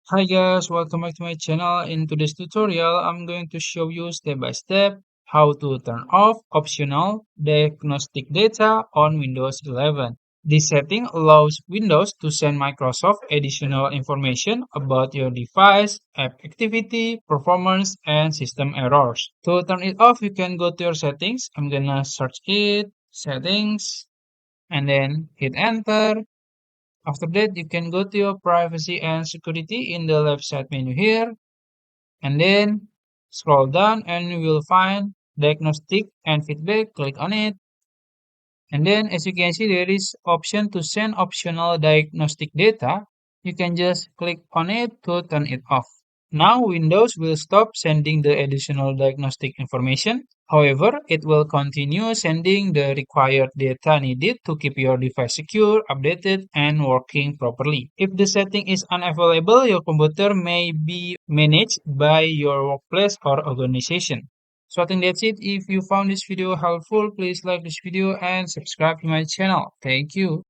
Hi guys, welcome back to my channel. In today's tutorial, I'm going to show you step by step how to turn off optional diagnostic data on Windows 11. This setting allows Windows to send Microsoft additional information about your device, app activity, performance, and system errors. To turn it off, you can go to your settings. I'm gonna search it, settings, and then hit enter. After that, you can go to your privacy and security in the left side menu here, and then scroll down and you will find diagnostic and feedback. Click on it. And then as you can see, there is option to send optional diagnostic data. You can just click on it to turn it off. Now Windows will stop sending the additional diagnostic information. However, it will continue sending the required data needed to keep your device secure, updated, and working properly. If the setting is unavailable, your computer may be managed by your workplace or organization. So I think that's it. If you found this video helpful, please like this video and subscribe to my channel. Thank you.